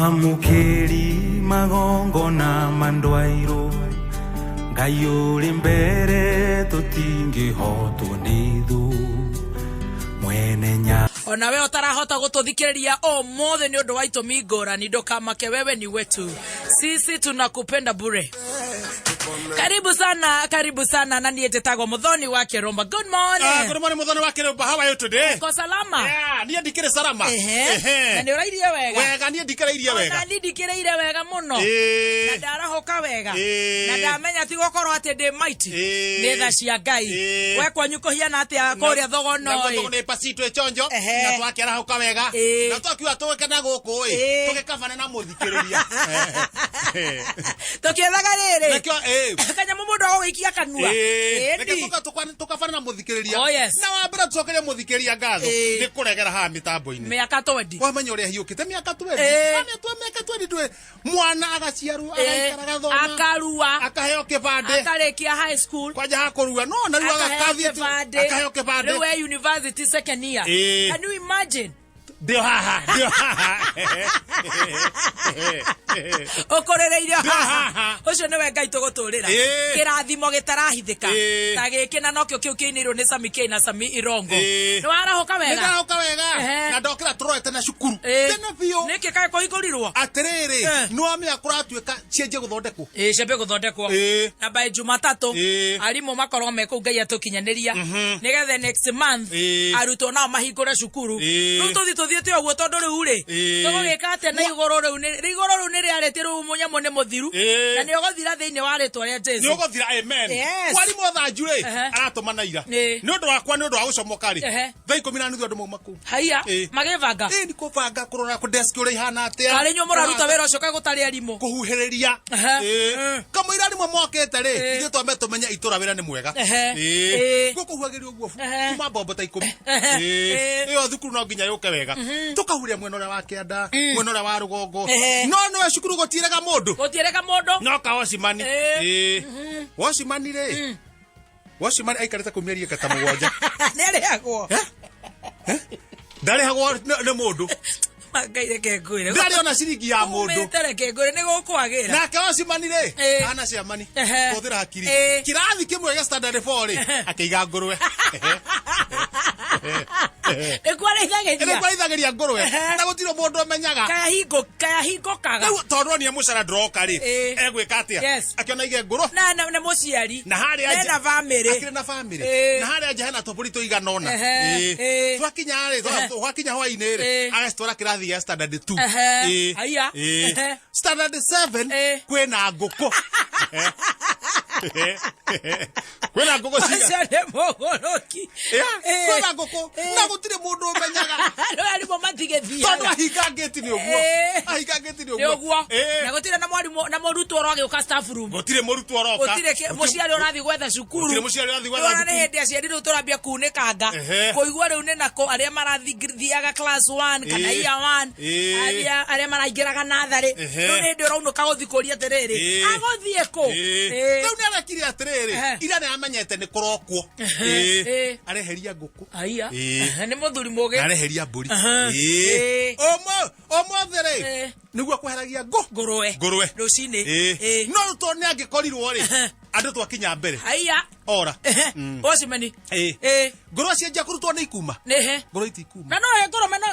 Amukeri magongo na mandwairo Gayuri mbere tutingi hotu nithu Mwene nya Ona we utarahota gututhikiriria mothe ni undu wa itumi ngurani ndukamake wewe ni wetu sisi tunakupenda bure. Karibu sana na niye tetagwo Muthoni wa Kirumba. Good morning. Good morning Muthoni wa Kirumba. How are you today? Uko salama? Yeah, niye ndikire salama. Na ni urairie wega. Wega niye ndikire wega. Na ndikire wega muno. Na ndarahoka wega. Na ndamenya ti gukorwo ati ndi mighty. Ni tha cia Ngai. We kwanyu kuhiana ati akuria thogono. Na thogono pasitwe chonjo. Na twakirahoka wega. Na twakiwa twekana guku tugikabana na muthikiriria. Tukiethaga riri. Kanya mumundu agoikia kanua. Reke tukafana na muthikiriria. Na wambere tucokerie muthikiriria ngatho ni kuregera ha mitambo-ini. Miaka 20. Wamenya uria hiukite miaka 20. Ame tu miaka 20 ndwe mwana agaciarwa agaikara gathoma. Akarua. Akaheo kibande. Akarekia high school. Kwaja hakurua no na riu agakathie. Akaheo kibande. Riu university second year. Can you imagine? Dio haha. Okorereirio haha. Ucio niwe Ngai tuguturira. Kirathimo gitarahithika. Ta giki na nokio kiu kiinirwo ni Sami K na Sami Irongo. Ni warahoka wega. Ndarahoka wega. Na ndokira turoete na cukuru. Tena biu. Niki kai kuhigurirwo. Atiriri. No amia kuratuika cienje guthondekwo. Cienje guthondekwo. Na by Jumatatu arimu makorwo meko Ngai atukinyaniria. Nigethe next month arutwo nao mahingure cukuru. No tuthiete ogwo tondu riu ri. Tugugika ate na igoro riu ni riaretirwo munyamo ni muthiru. Na ni ugothira thiini wa ritwa ria Jesu. Ni ugothira amen. Wari mothanju ri aratuma na ira. Ni undu wakwa ni undu wa gucomoka ri. Thaa 12 andu mauma ku. Haya magivanga. Ni kubanga kurora ku desk uri hana atia. Ari nyu muraruta wira ucio kai gutari arimu. Kuhuhiriria. Kamwira arimu mwakete ri. Ithu twambe tumenya itura wira ni mwega. Gukuhuagiria uguo kuma bombo ta 10. Iyo thukuru no nginya yuke wega. Tukahuria mwena ura wa kianda, mwena ura wa rugongo. No we cukuru gotirega mundu. No ka Osimani. Osimani ri. Osimani aikarete kumieria kata mugwanja. Ni arihagwo. Ndarihagwo ni mundu. Magaire ke ngwire. Ndari ona ciringi ya mundu. Metere ke ngwire ni gukwagira. Nake Osimani ri. Ana ciamani. Kuthira hakiri. Kirathi kimwe ge standard 4 ri. Akeiga ngurwe. Ekwarithagiria ngurwe na gutiro mundu amenyaga kaya hingo kaga tondu ni mucara droka ri egwika atia akiona ige nguru na muciari na hari aje na family akire na family na hari aje hena topuri to iganona twakinya ri twakinya hwaini ri agastora kirathi ya standard 2 aya standard 7 kwena nguku kwena nguku ciare mogoroki kwena nguku na gutire mundu umenyaga no ari mo matigethia tondu ahinga gate ni uguo ahinga gate ni uguo na gutire na mwarimu na murutu oroge uka staff room gutire murutu oroka gutire muciari orathi gwetha cukuru gutire muciari orathi gwetha cukuru na hindi aciari riu turambia kunikanga kuigua riu ni nako aria marathiaga class 1 kana year 1 aria maraingiraga nathari no ni ndi uraunuka guthikuria atiriri agothie ku riu ni arakiri atiriri ira ni amenyete ni kurokwo areheria nguku aya ni muthuri muge areheria mburi omothere niguo kweheragia ngurwe rucini no to ni angikorirwo ri andu twakinya mbere aya ora Osimani ngurwe cienja kurutwo ni ikuma ngurwe itikuma na no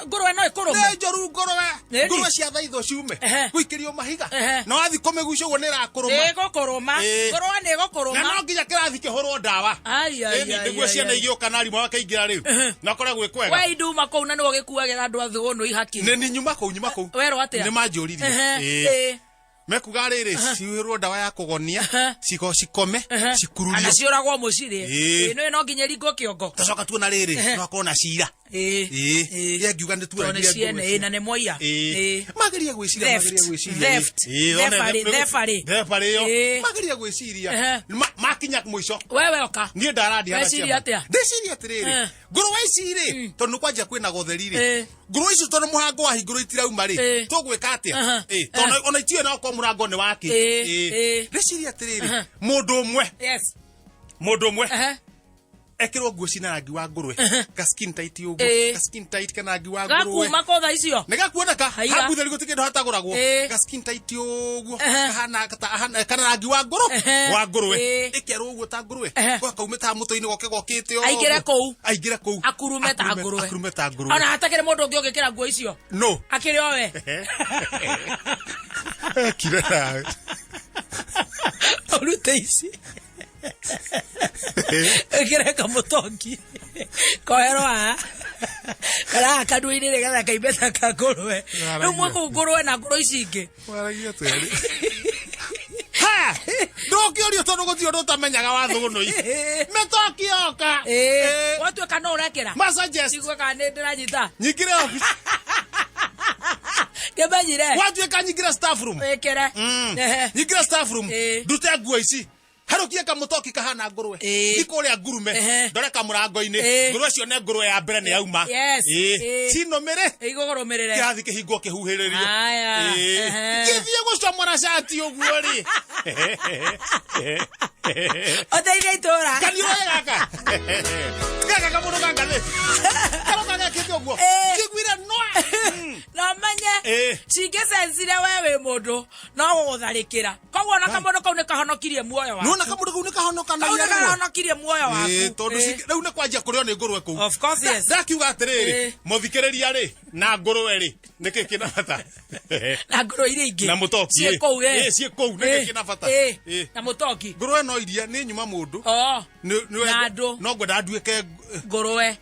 ngurwe no ikurume ne njoru ngurwe cia thaitho ciume guikirio mahiga no athi kumegucia uguo ni rakuruma gukuruma ngurwe ni gukuruma na no nginya kirathi kihurwo ndawa niguo ciana igioka na arimu akaingira riu na kore gwikwega we induma kou na no gikuagira andu athugono ihaki ni nyuma kou wero atia ni manjuririe mekuga riri ciwirwo ndawa ya kugonia ciko cikome cikururio ana cioragwo muciri no nginya ringo kiongo tacoka tuona riri no akona cira ye ngiuga ni tuona ciene na ne moya mageria gwiciria thefari yo mageria gwiciria makinya mwisho wewe oka nie ndaradi hana ciria ndeciria atiriri ngurwe ici ri tondu kwanja kwina gotheri ri ngurwe ici tondu muhango wa hinguru itirauma ri tugwika atia tondu ona itie na ko murango ni waki ndeciria atiriri mundu umwe ekirwo nguo cina rangi wa ngurwe ka skin tight uguo ka skin tight kana rangi wa ngurwe gakuma kotha icio negakuoneka habu theri gutikindu hataguragwo ka skin tight uguo kahana kana rangi wa ngurwe ikerwo uguo ta ngurwe gwakaumita mutoini goke gokite o aingire kou akurume ta ngurwe ona hatakire mundu ungi ugikira nguo icio no akiri owe kirera urute ici ekire kamutongi koerwa kala kaduini rega kaibeta kagurwe rumwe kugurwe na ngoro ici ingi waragia tweri ha ndokiorio tondu guthio ndutamenyaga wathuguno i metokioka watu kana urekera messages igwe kana ndiranyita nyikire office kebenyire watu ekanyikire staff room ekere nyikire staff room ndute nguo ici harukie kamutoki kahana ngurwe ikuria ngurume ndore kamurango-ini ngurwe cio ne ngurwe ya mbere ni yauma cinomere igogoromerere kiathi kihingo kihuhiririo kithie gucomora shati uguo ri oteire itura kaniro gaka gaka kamuno gangathe karoka gakithie uguo kigwire noa no manye cingicensire wewe mundu no gutharikira koguo na kamundu kau ni kahonokirie muoyo waku na kamundu kau ni kahonoka na kahonokirie muoyo waku tondu riu ni kwanjia kurio ni ngurwe kuu of course yes ndakiuga atiriri muthikiriria ri na ngurwe ri niki kina bata na ngurwe ire ingi na mutoki cie kou niki kina bata na mutoki ngurwe no iria ni nyuma mundu na andu no ngwenda nduike ngurwe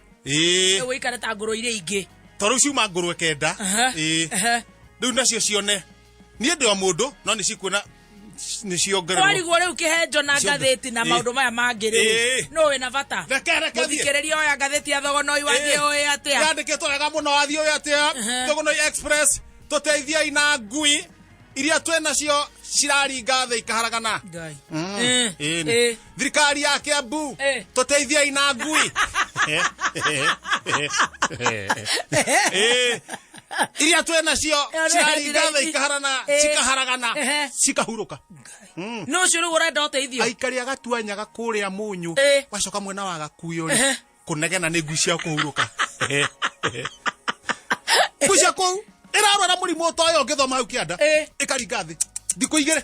wikare ta ngurwe ire ingi toru ciuma ngurwe kenda riu nacio cione nie ndi o mundu no ni cikuona ni ciongererwo wariguo riu kihenjo na ngatheti na maundu maya mangiri no wina bata muthikiriria oya ngatheti ya Thogonoi wathie oe atia yandikitwo wega muno wathie oe atia Thogonoi Express tuteithiai na ngui iria twenacio ciraringa thĩ ikaharagana thirikari ya Kiambu tuteithiai na ngui iria twenacio ciraringa thĩ ikaharagana cikahuruka no cio riu urenda uteithio aikari agatuanyaga kuria munyu wacoka mwena wa Gakuyu ri kunegena ni ngui cia kuhuruka ngui cia kuu irarwara murimu utoyo ngithoma hau kianda ikaringa thĩ thikũ igĩrĩ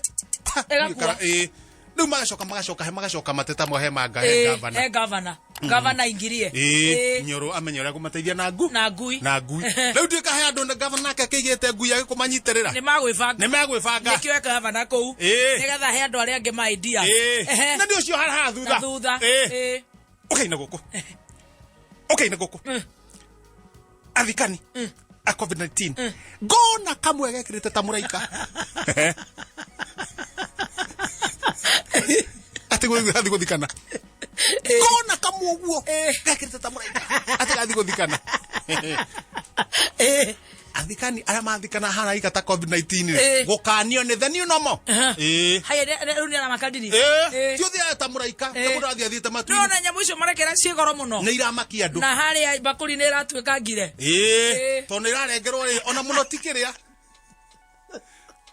riu magacoka mateta mohe manga gavana ingirie Nyoro amenye uria kumateithia na ngui riu ndikahe andu na gavana nake akigite ngui agikumanyitirira ni magwibanga nikio gavana kou nigetha he andu aria angi ma idea na ndio cio haha thutha ukaina guku athikani a COVID-19 ngona kamwe gekirite ta muraika ati gathi guthikana ngona kamwe uguo gekirite ta muraika ati gathi guthikana athikani aria mathikana hana ikata COVID-19 gukanio ni the new normal haya riu ni aramakadiri tuthia ta muraika mundu athiathite matu no na nyamu icio marekera ciegoro muno ni iramaki andu na haria bakuri ni iratuika ngire to ni irarengerwo ri ona muno tikiria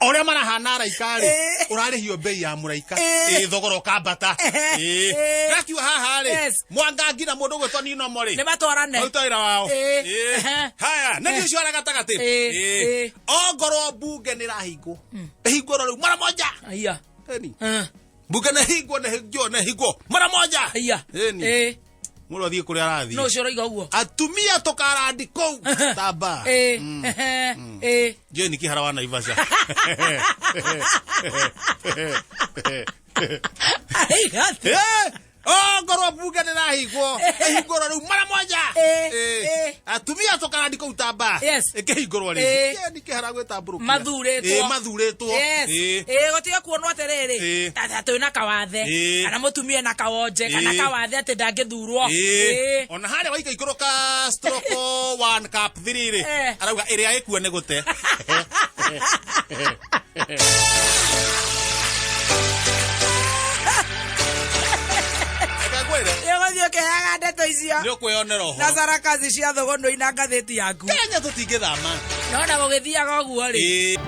oria marahana araika ri urarihio bei ya muraika thogoro kambata rakiwa haha ri mwangangi na mundu gwetwo ni nomo ri ni batwarane utaira wao haya na ndio cio gatagati ongorwo bunge ni rahingwo hingwo riu mara moja aya bunge na hingwo mara moja aya mulo thie kuria arathi no cio roiga uguo atumia tukarandi kou tamba je ni kihara wa Naivasha ngorwo bunge ni rahingwo hingwo riu mara moja atumia tukarandi kou tamba ikihingwo ri ni kihara gwita burukia mathuritwo gotiga kuonwo atiriri tata twina kawathe kana mutumia na kawonje kana kawathe ati ndangithurwo ona haria waika ikuruka stroke 1 cup 3 ri arauga iria ikua ni gute Yogathio kehaga ndeto icio ndio kwionera ho na sarakazi cia Thogonoi na ngatheti yaku Kenya tutingithama no na gugithiaga uguo ri